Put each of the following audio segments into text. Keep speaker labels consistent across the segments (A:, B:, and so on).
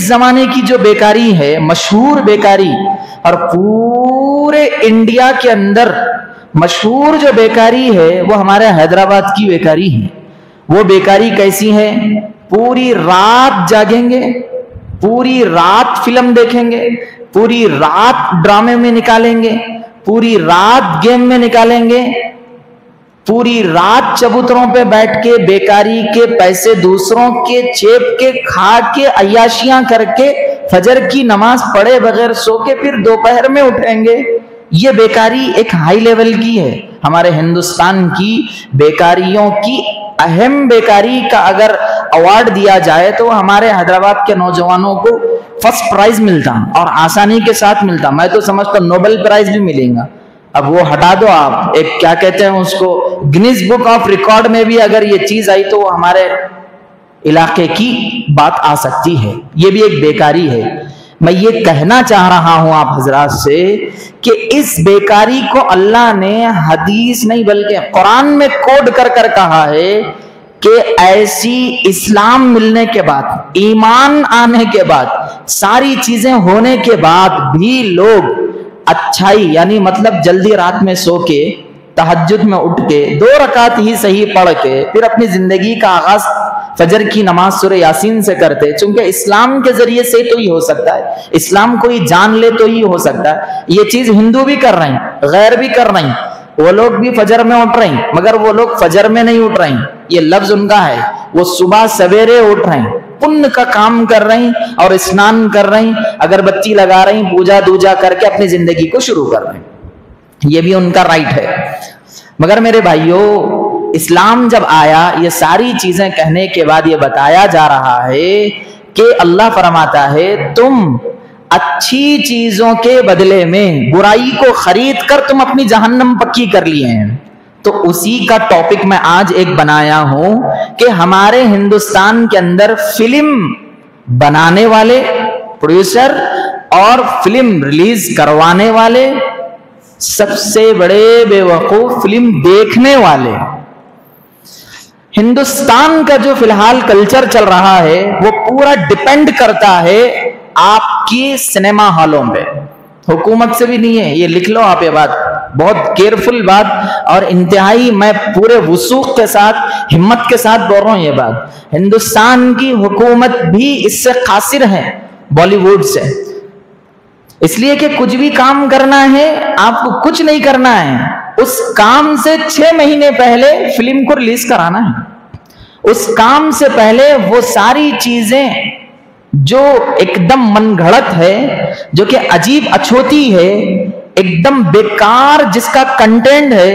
A: زمانے کی جو بیکاری ہے، مشہور بیکاری، اور پورے انڈیا کے اندر مشہور جو بیکاری ہے وہ ہمارے حیدرآباد کی بیکاری ہے۔ وہ بیکاری کیسی ہے؟ پوری رات جاگیں گے، پوری رات فلم دیکھیں گے، پوری رات ڈرامے میں نکالیں گے، پوری رات گیم میں نکالیں گے، پوری رات چبوتروں پہ بیٹھ کے بیکاری کے پیسے دوسروں کے چیپ کے کھا کے عیاشیاں کر کے فجر کی نماز پڑھے بغیر سو کے پھر دوپہر میں اٹھیں گے۔ یہ بیکاری ایک ہائی لیول کی ہے۔ ہمارے ہندوستان کی بیکاریوں کی اہم بیکاری کا اگر ایوارڈ دیا جائے تو ہمارے حیدرآباد کے نوجوانوں کو فرسٹ پرائز ملتا اور آسانی کے ساتھ ملتا۔ میں تو سمجھتا نوبل پرائز بھی ملے گا۔ اب وہ ہٹا دو آپ، ایک کیا کہتے ہیں اس کو، گنیز بک آف ریکارڈ میں بھی اگر یہ چیز آئی تو ہمارے علاقے کی بات آ سکتی ہے۔ یہ بھی ایک بیکاری ہے۔ میں یہ کہنا چاہ رہا ہوں آپ حضرات سے کہ اس بیکاری کو اللہ نے حدیث نہیں بلکہ قرآن میں کوڈ کر کر کہا ہے کہ ایسی اسلام ملنے کے بعد، ایمان آنے کے بعد، ساری چیزیں ہونے کے بعد بھی لوگ اچھائی یعنی مطلب جلدی رات میں سو کے تہجد میں اٹھ کے 2 رکعت ہی صحیح پڑھ کے پھر اپنی زندگی کا آغاز فجر کی نماز سورہ یاسین سے کرتے، چونکہ اسلام کے ذریعے سے تو ہی ہو سکتا ہے، اسلام کوئی جان لے تو ہی ہو سکتا ہے۔ یہ چیز ہندو بھی کر رہے ہیں، غیر بھی کر رہے ہیں، وہ لوگ بھی فجر میں اٹھ رہے ہیں، مگر وہ لوگ فجر میں نہیں اٹھ رہے ہیں، یہ لفظ ان کا ہے، وہ صبح سویرے اٹھ رہے ہیں، پن کا کام کر رہے ہیں اور اسنان کر رہے ہیں، اگربتی لگا رہے ہیں، پوجا دوجا کر کے اپنی زندگی کو شروع کر رہے ہیں۔ یہ بھی ان کا رائٹ ہے۔ مگر میرے بھائیوں، اسلام جب آیا، یہ ساری چیزیں کہنے کے بعد یہ بتایا جا رہا ہے کہ اللہ فرماتا ہے تم اچھی چیزوں کے بدلے میں برائی کو خرید کر تم اپنی جہنم پکی کر لیے ہیں۔ تو اسی کا ٹاپک میں آج ایک بنایا ہوں کہ ہمارے ہندوستان کے اندر فلم بنانے والے، پروڈیوسر اور فلم ریلیز کروانے والے، سب سے بڑے بے وقوف فلم دیکھنے والے، ہندوستان کا جو فی الحال کلچر چل رہا ہے وہ پورا ڈیپینڈ کرتا ہے آپ کی سنیما ہالوں پہ، حکومت سے بھی نہیں ہے۔ یہ لکھ لو آپ، یہ بات بہت کیئرفل بات اور انتہائی میں پورے وثوق کے ساتھ، ہمت کے ساتھ بول رہا ہوں یہ بات، ہندوستان کی حکومت بھی اس سے قاصر ہے بالی ووڈ سے، اس لیے کہ کچھ بھی کام کرنا ہے آپ کو کچھ نہیں کرنا ہے، اس کام سے 6 مہینے پہلے فلم کو ریلیز کرانا ہے، اس کام سے پہلے وہ ساری چیزیں جو ایک دم من گھڑت ہے، جو کہ عجیب اچھوتی ہے، ایک دم بیکار جس کا کنٹینٹ ہے،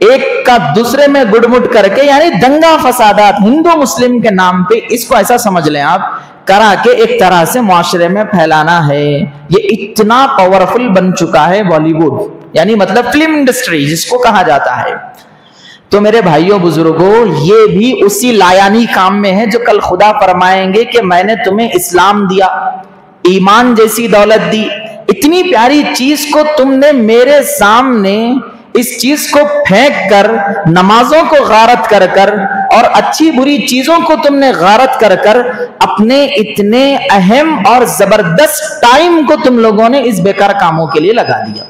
A: ایک کا دوسرے میں گڑ مٹ کر کے، یعنی دنگا فسادات ہندو مسلم کے نام پہ، اس کو ایسا سمجھ لیں آپ، کرا کے ایک طرح سے معاشرے میں پھیلانا ہے۔ یہ اتنا پاورفل بن چکا ہے بالی ووڈ، یعنی مطلب فلم انڈسٹری جس کو کہا جاتا ہے۔ تو میرے بھائیوں بزرگوں، یہ بھی اسی لایانی کام میں ہے جو کل خدا فرمائیں گے کہ میں نے تمہیں اسلام دیا، ایمان جیسی دولت دی، اتنی پیاری چیز کو تم نے میرے سامنے اس چیز کو پھینک کر، نمازوں کو غارت کر کر اور اچھی بری چیزوں کو تم نے غارت کر کر اپنے اتنے اہم اور زبردست ٹائم کو تم لوگوں نے اس بیکار کاموں کے لیے لگا دیا۔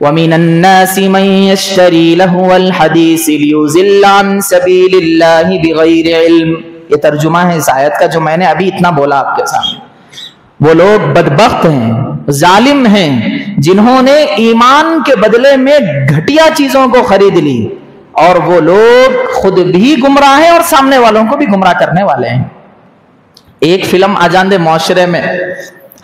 A: وَمِنَ النَّاسِ مَن يَشْتَرِي لَهْوَ الْحَدِيثِ لِيُضِلَّ عَن سَبِيلِ اللَّهِ بِغَيْرِ عِلْمٍ۔ یہ ترجمہ ہے اس آیت کا جو میں نے ابھی اتنا بولا آپ کے سامنے۔ وہ لوگ بدبخت ہیں، ظالم ہیں، جنہوں نے ایمان کے بدلے میں گھٹیا چیزوں کو خرید لی، اور وہ لوگ خود بھی گمراہ ہیں اور سامنے والوں کو بھی گمراہ کرنے والے ہیں۔ ایک فلم آ جان دے معاشرے میں،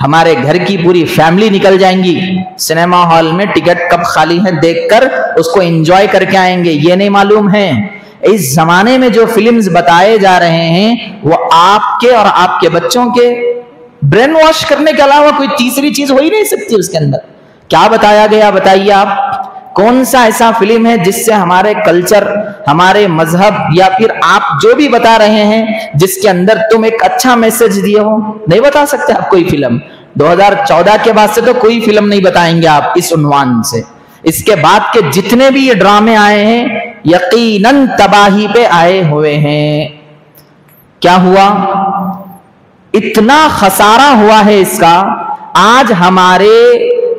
A: ہمارے گھر کی پوری فیملی نکل جائیں گی سنیما ہال میں، ٹکٹ کب خالی ہے دیکھ کر اس کو انجوائے کر کے آئیں گے۔ یہ نہیں معلوم ہے اس زمانے میں جو فلمز بتائے جا رہے ہیں وہ آپ کے اور آپ کے بچوں کے برین واش کرنے کے علاوہ کوئی تیسری چیز ہو ہی نہیں سکتی اس کے اندر۔ کیا بتایا گیا بتائیے آپ؟ کون سا ایسا فلم ہے جس سے ہمارے کلچر، ہمارے مذہب یا پھر آپ جو بھی بتا رہے ہیں جس کے اندر تم ایک اچھا میسج دیے ہو؟ نہیں بتا سکتے آپ کوئی فلم۔ 2014 کے بعد سے تو کوئی فلم نہیں بتائیں گے آپ اس عنوان سے۔ اس کے بعد کے جتنے بھی یہ ڈرامے آئے ہیں یقیناً تباہی پہ آئے ہوئے ہیں۔ کیا ہوا؟ اتنا خسارہ ہوا ہے اس کا. آج ہمارے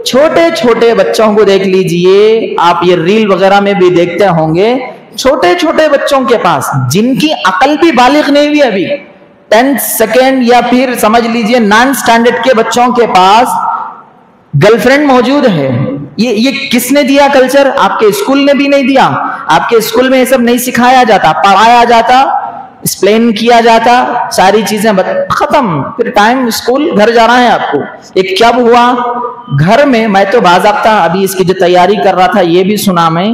A: چھوٹے چھوٹے بچوں کو دیکھ لیجئے آپ, یہ ریل وغیرہ میں بھی دیکھتے ہوں گے, چھوٹے چھوٹے بچوں کے پاس جن کی عقل بھی بالغ نہیں ہوئی ابھی, 10th سیکنڈ یا پھر سمجھ لیجئے 9th اسٹینڈرڈ کے بچوں کے پاس گرل فرینڈ موجود ہے. یہ کس نے دیا کلچر؟ آپ کے اسکول نے بھی نہیں دیا. آپ کے اسکول میں یہ سب نہیں سکھایا جاتا, پڑھایا جاتا, ایکسپلین کیا جاتا, ساری چیزیں ختم. پھر ٹائم اسکول, گھر جانا ہے آپ کو. ایک کب ہوا گھر میں تو باضابطہ ابھی اس کی جو تیاری کر رہا تھا یہ بھی سنا میں,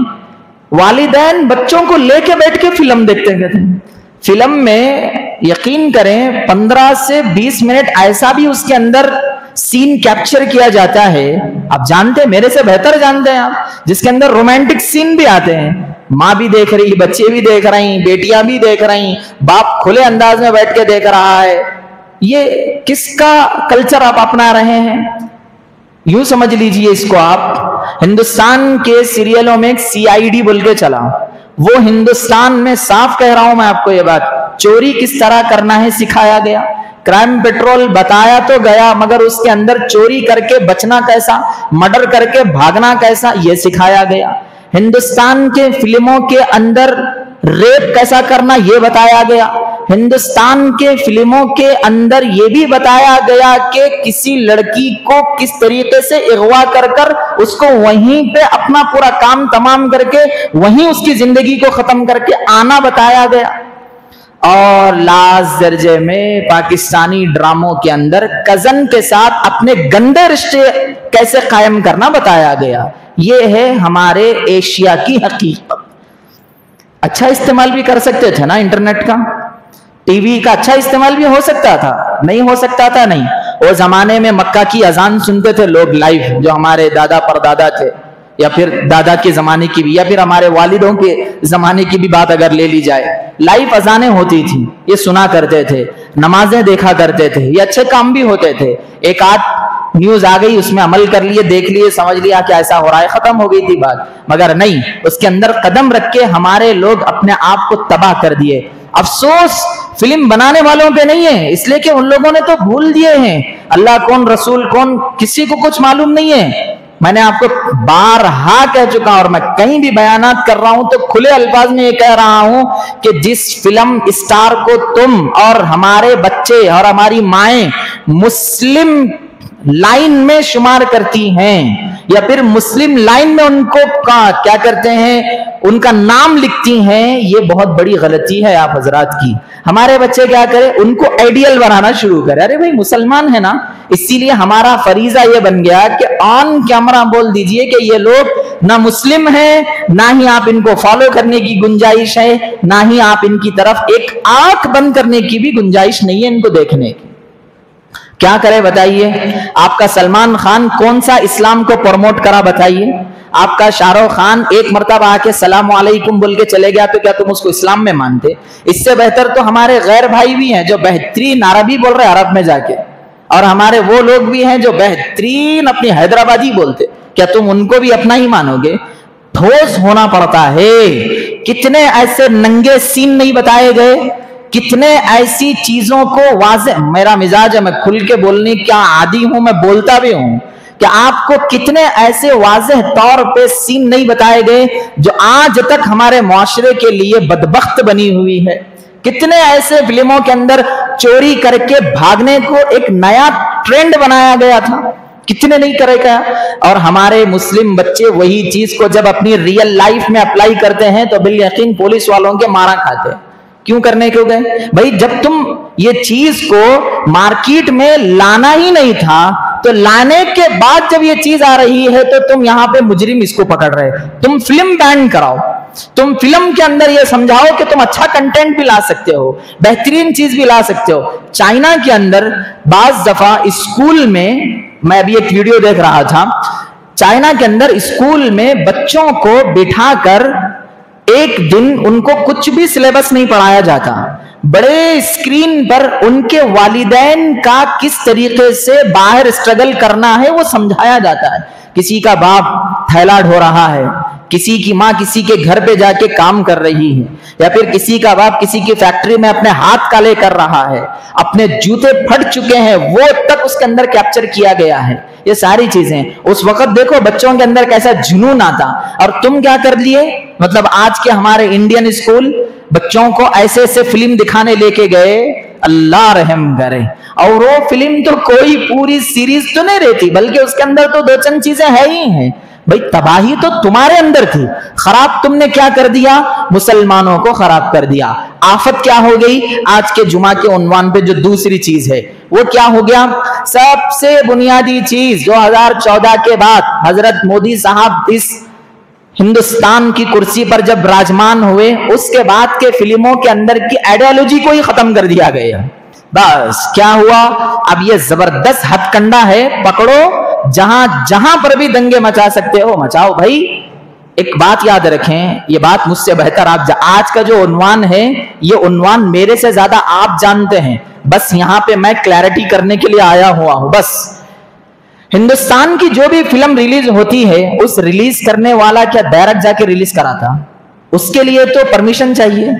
A: والدین بچوں کو لے کے بیٹھ کے فلم دیکھتے تھے. فلم میں یقین کریں 15 سے 20 منٹ ایسا بھی اس کے اندر سین کیپچر کیا جاتا ہے, آپ جانتے ہیں, میرے سے بہتر جانتے ہیں آپ, جس کے اندر رومانٹک سین بھی آتے ہیں. ماں بھی دیکھ رہی, بچے بھی دیکھ رہی, بیٹیاں بھی دیکھ رہی, باپ کھلے انداز میں بیٹھ کے دیکھ رہا ہے. یہ کس کا کلچر آپ اپنا رہے ہیں؟ یوں سمجھ لیجئے اس کو آپ, ہندوستان کے سیریلوں میں ایک CID بول کے چلا, وہ ہندوستان میں صاف کہہ رہا ہوں میں آپ کو یہ بات, چوری کس طرح کرنا ہے سکھایا گیا. کرائم پیٹرول بتایا تو گیا, مگر اس کے اندر چوری کر کے بچنا کیسا, مرڈر کر کے بھاگنا کیسا, یہ سکھایا گیا. ہندوستان کے فلموں کے اندر ریپ کیسا کرنا یہ بتایا گیا. ہندوستان کے فلموں کے اندر یہ بھی بتایا گیا کہ کسی لڑکی کو کس طریقے سے اغوا کر کر اس کو وہیں پہ اپنا پورا کام تمام کر کے وہیں اس کی زندگی کو ختم کر کے آنا بتایا گیا. اور لاس درجے میں پاکستانی ڈراموں کے اندر کزن کے ساتھ اپنے گندے رشتے کیسے قائم کرنا بتایا گیا. یہ ہے ہمارے ایشیا کی حقیقت. اچھا استعمال بھی کر سکتے تھے نا انٹرنیٹ کا, ٹی وی کا اچھا استعمال بھی ہو سکتا تھا, نہیں ہو سکتا تھا نہیں. وہ زمانے میں مکہ کی اذان سنتے تھے لوگ لائیو, جو ہمارے دادا پردادا تھے, یا پھر دادا کے زمانے کی بھی, یا پھر ہمارے والدوں کے زمانے کی بھی بات اگر لے لی جائے, لائیو اذانیں ہوتی تھی, یہ سنا کرتے تھے, نمازیں دیکھا کرتے تھے, یہ اچھے کام بھی ہوتے تھے. ایک آدھ نیوز آ گئی, اس میں عمل کر لیے, دیکھ لیے, سمجھ لیا کہ ایسا ہو رہا ہے, ختم ہو گئی تھی بات. مگر نہیں, اس کے اندر قدم رکھ کے ہمارے لوگ اپنے آپ کو تباہ کر دیے. افسوس فلم بنانے والوں پہ نہیں ہے, اس لیے کہ ان لوگوں نے تو بھول دیے ہیں اللہ کون, رسول کون, کسی کو کچھ معلوم نہیں ہے. میں نے آپ کو بارہا کہہ چکا, اور میں کہیں بھی بیانات کر رہا ہوں تو کھلے الفاظ میں یہ کہہ رہا ہوں کہ جس فلم اسٹار کو تم اور ہمارے بچے اور ہماری مائیں مسلم لائن میں شمار کرتی ہیں, یا پھر مسلم لائن میں ان کو کیا کرتے ہیں, ان کا نام لکھتی ہیں, یہ بہت بڑی غلطی ہے آپ حضرات کی. ہمارے بچے کیا کریں, ان کو آئیڈیل بنانا شروع کریں. ارے بھائی مسلمان ہے نا, اسی لیے ہمارا فریضہ یہ بن گیا کہ آن کیمرہ بول دیجئے کہ یہ لوگ نہ مسلم ہیں, نہ ہی آپ ان کو فالو کرنے کی گنجائش ہے, نہ ہی آپ ان کی طرف ایک آنکھ بند کرنے کی بھی گنجائش نہیں ہے ان کو دیکھنے کی. کیا کرے بتائیے؟ آپ کا سلمان خان کون سا اسلام کو پروموٹ کرا بتائیے؟ آپ کا شاہ رخ خان ایک مرتبہ آ کے السلام علیکم بول کے چلے گیا, تو کیا تم اس کو اسلام میں مانتے؟ اس سے بہتر تو ہمارے غیر بھائی بھی ہیں جو بہترین عربی بول رہے عرب میں جا کے, اور ہمارے وہ لوگ بھی ہیں جو بہترین اپنی حیدرآبادی بولتے, کیا تم ان کو بھی اپنا ہی مانو گے؟ ٹھوس ہونا پڑتا ہے. کتنے ایسے ننگے سین نہیں بتائے گئے, کتنے ایسی چیزوں کو واضح, میرا مزاج ہے میں کھل کے بولنے کا عادی ہوں, میں بولتا بھی ہوں, کہ آپ کو کتنے ایسے واضح طور پہ سین نہیں بتائے گئے جو آج تک ہمارے معاشرے کے لیے بدبخت بنی ہوئی ہے. کتنے ایسے فلموں کے اندر چوری کر کے بھاگنے کو ایک نیا ٹرینڈ بنایا گیا تھا, کتنے نہیں کرے گا. اور ہمارے مسلم بچے وہی چیز کو جب اپنی ریئل لائف میں اپلائی کرتے ہیں تو بالیقین پولیس والوں کے مارا کھاتے ہیں. کیوں کرنے کیوں گئے بھائی؟ جب تم یہ چیز کو مارکیٹ میں لانا ہی نہیں تھا, تو لانے کے بعد جب یہ چیز آ رہی ہے تو تم یہاں پہ مجرم اس کو پکڑ رہے. تم فلم بین کراؤ, تم فلم کے اندر یہ سمجھاؤ کہ تم اچھا کنٹینٹ بھی لا سکتے ہو, بہترین چیز بھی لا سکتے ہو. چائنا کے اندر بعض دفعہ اسکول میں ابھی ایک ویڈیو دیکھ رہا تھا, چائنا کے اندر اسکول میں بچوں کو بٹھا کر ایک دن ان کو کچھ بھی سلیبس نہیں پڑھایا جاتا, بڑے اسکرین پر ان کے والدین کا کس طریقے سے باہر اسٹرگل کرنا ہے وہ سمجھایا جاتا ہے. کسی کا باپ تھیلا ڈھو رہا ہے, کسی کی ماں کسی کے گھر پہ جا کے کام کر رہی ہے، یا پھر کسی کا باپ کسی کی فیکٹری میں اپنے ہاتھ کالے کر رہا ہے، اپنے جوتے پھٹ چکے ہیں، وہ تک اس کے اندر کیپچر کیا گیا ہے. یہ ساری چیزیں اس وقت دیکھو بچوں کے اندر کیسا جنون آتا، اور تم کیا کر لیے؟ مطلب آج کے ہمارے انڈین اسکول بچوں کو ایسے ایسے فلم دکھانے لے کے گئے، اللہ رحم کرے. اور وہ فلم تو کوئی پوری سیریز تو نہیں رہتی، بلکہ اس کے اندر تو دو چند چیزیں ہے ہی ہیں. بھئی تباہی تو تمہارے اندر تھی، خراب تم نے کیا کر دیا؟ مسلمانوں کو خراب کر دیا. آفت کیا ہو گئی؟ آج کے جمعہ کے عنوان پہ جو دوسری چیز ہے وہ کیا ہو گیا؟ سب سے بنیادی چیز 2014 کے بعد حضرت مودی صاحب اس ہندوستان کی کرسی پر جب راجمان ہوئے، اس کے بعد کے فلموں کے اندر کی آئیڈیالوجی کو ہی ختم کر دیا گیا. بس کیا ہوا؟ اب یہ زبردست ہتھ کنڈا ہے، پکڑو، جہاں جہاں پر بھی دنگے مچا سکتے ہو مچاؤ. بھائی ایک بات یاد رکھیں، یہ بات مجھ سے بہتر آپ آج کا جو عنوان ہے، یہ عنوان میرے سے زیادہ آپ جانتے ہیں، بس یہاں پہ میں کلیئرٹی کرنے کے لیے آیا ہوا ہوں. بس ہندوستان کی جو بھی فلم ریلیز ہوتی ہے، اس ریلیز کرنے والا کیا ڈائریکٹ جا کے ریلیز کراتا؟ اس کے لیے تو پرمیشن چاہیے.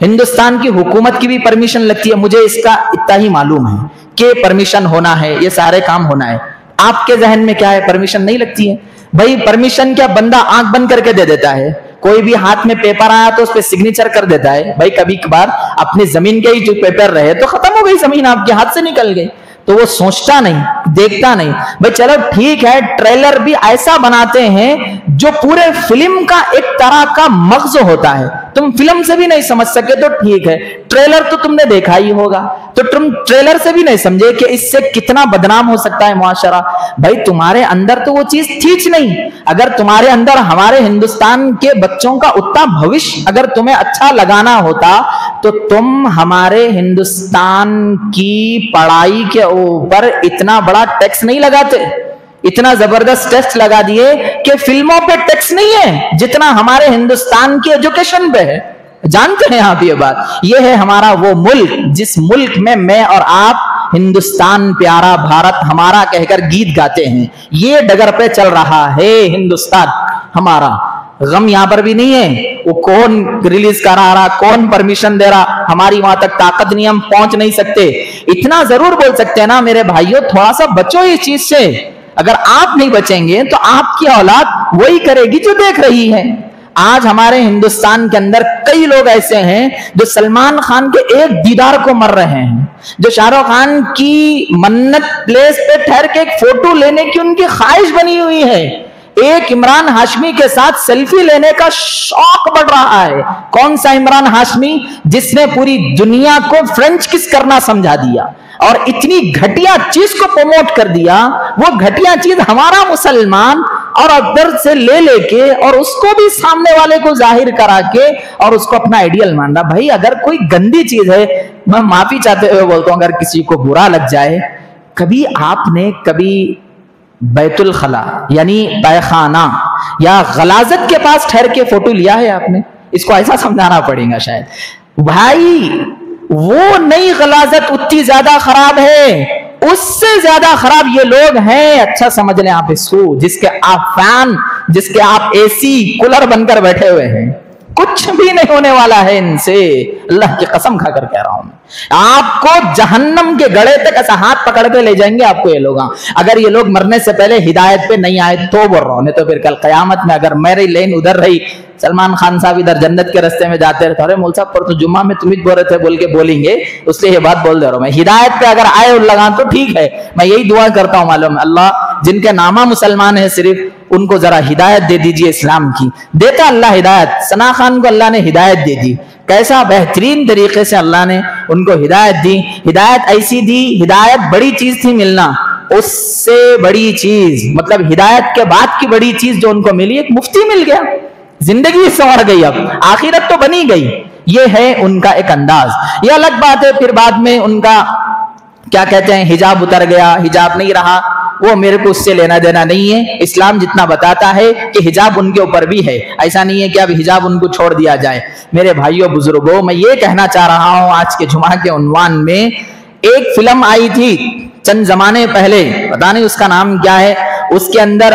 A: ہندوستان کی حکومت کی بھی پرمیشن لگتی ہے، مجھے اس کا اتنا ہی معلوم ہے کہ پرمیشن ہونا ہے، یہ سارے کام ہونا ہے. آپ کے ذہن میں کیا ہے؟ پرمیشن نہیں لگتی ہے. بھائی پرمیشن کیا بندہ آنکھ بند کر کے دے دیتا ہے؟ کوئی بھی ہاتھ میں پیپر آیا تو اس پہ سگنیچر کر دیتا ہے. بھائی کبھی کبھار اپنی زمین کے ہی جو پیپر رہے تو ختم ہو گئی، زمین آپ کے ہاتھ سے نکل گئی، تو وہ سوچتا نہیں، دیکھتا نہیں. بھائی چلو ٹھیک ہے، ٹریلر بھی ایسا بناتے ہیں جو پورے فلم کا ایک طرح کا مغز ہوتا ہے. تم فلم سے بھی نہیں سمجھ سکے تو ٹھیک ہے، ٹریلر تو تم نے دیکھا ہی ہوگا، تو تم ٹریلر سے بھی نہیں سمجھے کہ اس سے کتنا بدنام ہو سکتا ہے معاشرہ. بھائی تمہارے اندر تو وہ چیز تھی نہیں. اگر تمہارے اندر ہمارے ہندوستان کے بچوں کا اتنا بھوش اگر تمہیں اچھا لگانا ہوتا تو تم ہمارے ہندوستان کی پڑھائی کے اوپر اتنا بڑا ٹیکس نہیں لگاتے. اتنا زبردست ٹیکس لگا دیے کہ فلموں پہ ٹیکس نہیں ہے جتنا ہمارے ہندوستان کی ایجوکیشن پہ ہے. جانتے ہیں آپ یہ بات؟ یہ ہے ہمارا وہ ملک جس ملک میں اور آپ ہندوستان پیارا بھارت ہمارا کہہ کر گیت گاتے ہیں. یہ ڈگر پہ چل رہا ہے ہندوستان ہمارا. غم یہاں پر بھی نہیں ہے وہ کون ریلیز کرا رہا، کون پرمیشن دے رہا، ہماری وہاں تک طاقت نہیں، ہم پہنچ نہیں سکتے. اتنا ضرور بول سکتے ہیں نا میرے بھائیوں، تھوڑا سا بچو اس چیز سے. اگر آپ نہیں بچیں گے تو آپ کی اولاد وہی کرے گی جو دیکھ رہی ہے. آج ہمارے ہندوستان کے اندر کئی لوگ ایسے ہیں جو سلمان خان کے ایک دیدار کو مر رہے ہیں، جو شاہ رخ خان کی منت پلیس پہ ٹھہر کے ایک فوٹو لینے کی ان کی خواہش بنی ہوئی ہے. ایک عمران ہاشمی کے ساتھ سیلفی لینے کا شوق بڑھ رہا ہے. کون سا عمران ہاشمی؟ جس نے پوری دنیا کو فرینچ کس کرنا سمجھا دیا اور اتنی گھٹیا چیز کو پروموٹ کر دیا. وہ گھٹیا چیز ہمارا مسلمان اور ادھر سے لے کے اور اس کو بھی سامنے والے کو ظاہر کرا کے اور اس کو اپنا آئیڈیل مان رہا. بھائی اگر کوئی گندی چیز ہے، میں معافی چاہتے ہوئے بولتا ہوں اگر کسی کو برا لگ جائے، کبھی آپ نے کبھی بیت الخلا یعنی پیخانہ یا غلاظت کے پاس ٹھہر کے فوٹو لیا ہے آپ نے؟ اس کو ایسا سمجھانا پڑے گا شاید. بھائی وہ نئی غلاظت اتنی زیادہ خراب ہے، اس سے زیادہ خراب یہ لوگ ہیں، اچھا سمجھ لیں آپ اس کو، جس کے آپ فین، جس کے آپ اے سی کولر بن کر بیٹھے ہوئے ہیں. کچھ بھی نہیں ہونے والا ہے ان سے، اللہ کی قسم کھا کر کہہ رہا ہوں. آپ کو جہنم کے گڑھے تک ایسا ہاتھ پکڑ کے لے جائیں گے آپ کو یہ لوگ. اگر یہ لوگ مرنے سے پہلے ہدایت پہ نہیں آئے تو بول رہا ہوں، نہیں تو پھر کل قیامت میں اگر میری لین ادھر رہی، سلمان خان صاحب ادھر جنت کے رستے میں جاتے رہتے، ارے مول صاحب پر تو جمعہ میں تم ہی بول رہے تھے بول کے بولیں گے، اس لیے یہ بات بول دے رہا ہوں. میں ہدایت پہ اگر آئے لگا تو ٹھیک ہے، میں یہی دعا کرتا ہوں معلوم اللہ جن کے نامہ مسلمان ہے صرف ان کو ذرا ہدایت دے دیجئے اسلام کی. دیتا اللہ ہدایت، ثنا خان کو اللہ نے ہدایت دے دی، کیسا بہترین طریقے سے اللہ نے ان کو ہدایت دی. ہدایت ایسی دی، ہدایت بڑی چیز تھی ملنا، اس سے بڑی چیز مطلب ہدایت کے بعد کی بڑی چیز جو ان کو ملی، ایک مفتی مل گیا، زندگی سنور گئی، اب آخرت تو بنی گئی. یہ ہے ان کا ایک انداز. یہ الگ بات ہے پھر بعد میں ان کا کیا کہتے ہیں حجاب اتر گیا، حجاب نہیں رہا، وہ میرے کو اس سے لینا دینا نہیں ہے. اسلام جتنا بتاتا ہے کہ حجاب ان کے اوپر بھی ہے، ایسا نہیں ہے کہ اب حجاب ان کو چھوڑ دیا جائے. میرے بھائیوں بزرگوں، میں یہ کہنا چاہ رہا ہوں آج کے جمعہ کے عنوان میں، ایک فلم آئی تھی چند زمانے پہلے، پتہ نہیں اس کا نام کیا ہے، اس کے اندر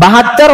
A: 72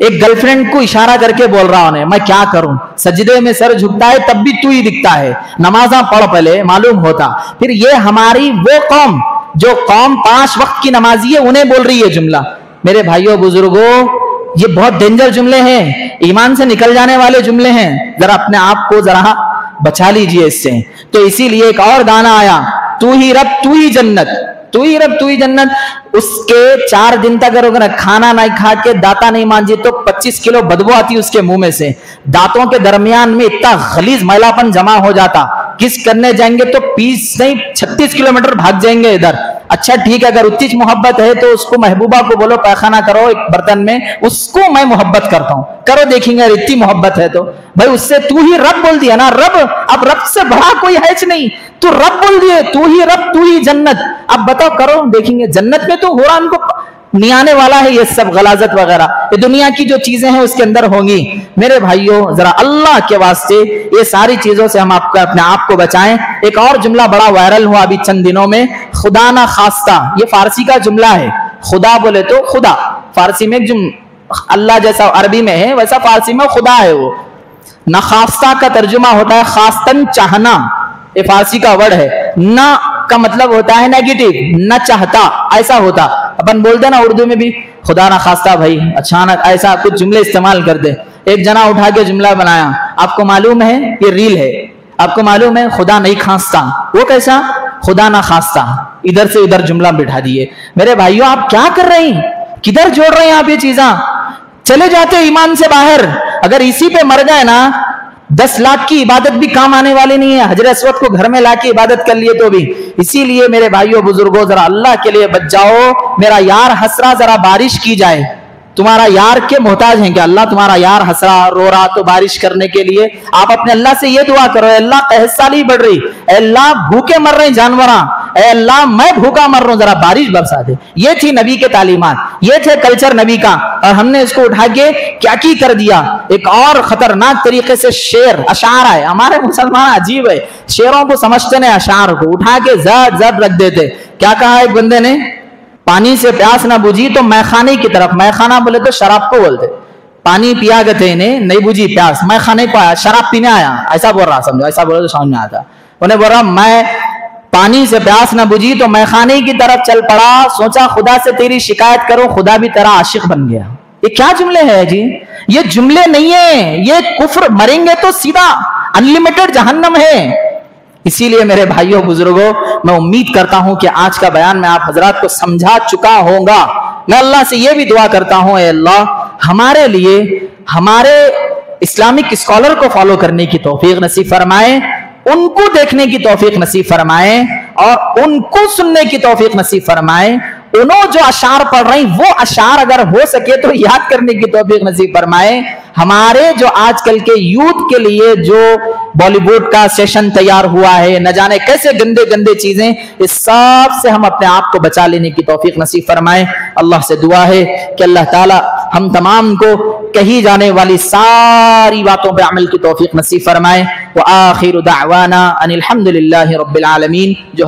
A: ایک گرل فرینڈ کو اشارہ کر کے بول رہا انہیں میں کیا کروں, سجدے میں سر جھکتا ہے تب بھی تو ہی دکھتا ہے, نمازاں پڑھ پہلے معلوم ہوتا. پھر یہ ہماری وہ قوم جو قوم 5 وقت کی نمازی ہے انہیں بول رہی ہے جملہ. میرے بھائیوں بزرگوں یہ بہت ڈینجر جملے ہیں, ایمان سے نکل جانے والے جملے ہیں, ذرا اپنے آپ کو ذرا بچا لیجئے اس سے. تو اسی لیے ایک اور گانا آیا, تو ہی رب تو ہی جنت, تو ہی رب تو ہی جنت. اس کے 4 دن تک اگر کھانا نہیں کھا کے داتا نہیں مانجے تو 25 کلو بدبو آتی اس کے منہ میں سے, دانتوں کے درمیان میں اتنا غلیظ میلا پن جمع ہو جاتا, کس کرنے جائیں گے تو 20 نہیں 36 کلومیٹر بھاگ جائیں گے ادھر. اچھا ٹھیک ہے, اگر اتنی محبت ہے تو اس کو محبوبہ کو بولو پیخانہ کرو ایک برتن میں, اس کو میں محبت کرتا ہوں, کرو دیکھیں گے اتنی محبت ہے تو. بھائی اس سے تو ہی رب بول دیا نا, رب, اب رب سے بڑا کوئی ہے نہیں, تو رب بول دیے, تو ہی رب تو ہی جنت. اب بتاؤ کرو دیکھیں گے جنت میں تو ہو رہا ان کو نہیں آنے والا ہے یہ سب غلاظت وغیرہ, یہ دنیا کی جو چیزیں ہیں اس کے اندر ہوں گی. میرے بھائیوں ذرا اللہ کے واسطے یہ ساری چیزوں سے ہم اپنے آپ کو بچائیں. ایک اور جملہ بڑا وائرل ہوا ابھی چند دنوں میں, خدا نہ خواستہ, یہ فارسی کا جملہ ہے. خدا بولے تو خدا, فارسی میں اللہ جیسا عربی میں ہے ویسا فارسی میں خدا ہے. وہ نخواستہ کا ترجمہ ہوتا ہے خواستن چاہنا, یہ فارسی کا ورڈ ہے. نہ کا مطلب ہوتا ہے نیگیٹو, نہ چاہتا ایسا ہوتا. اپن بولتے نا اردو میں بھی خدا نہ خواستہ بھائی اچانک ایسا کچھ جملے استعمال کرتے. ایک جنا اٹھا کے جملہ بنایا, آپ کو معلوم ہے یہ ریل ہے, آپ کو معلوم ہے خدا نہیں خواستہ. وہ کیسا خدا نہ خواستہ, ادھر سے ادھر جملہ بٹھا دیے. میرے بھائیوں آپ کیا کر رہے ہیں, کدھر جوڑ رہے ہیں آپ یہ چیزاں, چلے جاتے ایمان سے باہر. اگر اسی پہ مر گئے نا 10 لاکھ کی عبادت بھی کام آنے والی نہیں ہے, حجر اسود کو گھر میں لا کے عبادت کر لیے تو بھی. اسی لیے میرے بھائیوں بزرگوں ذرا اللہ کے لیے بچ جاؤ. میرا یار ہنس رہا, ذرا بارش کی جائے. تمہارا یار کے محتاج ہیں کہ اللہ تمہارا یار ہنس رہا رو رہا تو بارش کرنے کے لیے آپ اپنے اللہ سے یہ دعا کرو, اے اللہ قحط سالی بڑھ رہی, اے اللہ بھوکے مر رہے ہیں جانوراں, اے اللہ میں بھوکا مر رہا ہوں ذرا بارش برسا دے. یہ تھی نبی کے تعلیمات, یہ تھے کلچر نبی کا, اور ہم نے اس کو اٹھا کے کیا کی کر دیا. ایک اور خطرناک طریقے سے شعر اشعار ہے. ہمارے مسلمان عجیب ہے, شعروں کو سمجھتے ہیں, اشعار کو اٹھا کے زد زد رکھ دیتے. کیا کہا ایک بندے نے, پانی سے پیاس نہ بجھی تو میخانے کی طرف, میخانہ بولے تو شراب کو بولتے, پانی پیا گئے تھے انہیں نہیں بجھی پیاس, میخانے کو آیا شراب پینے آیا, ایسا بول رہا, سمجھو ایسا بولے تو سمجھ میں آتا. انہیں بول رہا میں پانی سے پیاس نہ بجھی تو میخانے کی طرف چل پڑا, سوچا خدا سے تیری شکایت کرو, خدا بھی تیرا عاشق بن گیا. یہ کیا جملے ہیں جی, یہ جملے نہیں ہیں, یہ کفر, مریں گے تو سیدھا انلیمیٹڈ جہنم ہے. اسی لیے میرے بھائیوں بزرگوں میں امید کرتا ہوں کہ آج کا بیان میں آپ حضرات کو سمجھا چکا ہوں گا. میں اللہ سے یہ بھی دعا کرتا ہوں, اے اللہ ہمارے لیے ہمارے اسلامک اسکالر کو فالو کرنے کی توفیق نصیب فرمائے, ان کو دیکھنے کی توفیق نصیب فرمائے, اور ان کو سننے کی توفیق نصیب فرمائے. انہوں جو اشعار پڑھ رہی وہ اشعار اگر ہو سکے تو یاد کرنے کی توفیق نصیب فرمائے. ہمارے جو آج کل کے یوتھ کے لیے جو بالی ووڈ کا سیشن تیار ہوا ہے, نہ جانے کیسے گندے گندے چیزیں, اس سب سے ہم اپنے آپ کو بچا لینے کی توفیق نصیب فرمائے. اللہ سے دعا ہے کہ اللہ تعالی ہم تمام کو کہی جانے والی ساری باتوں پہ عمل کی توفیق نصیب فرمائے. وآخر دعوانا ان الحمد للہ رب العالمین. جو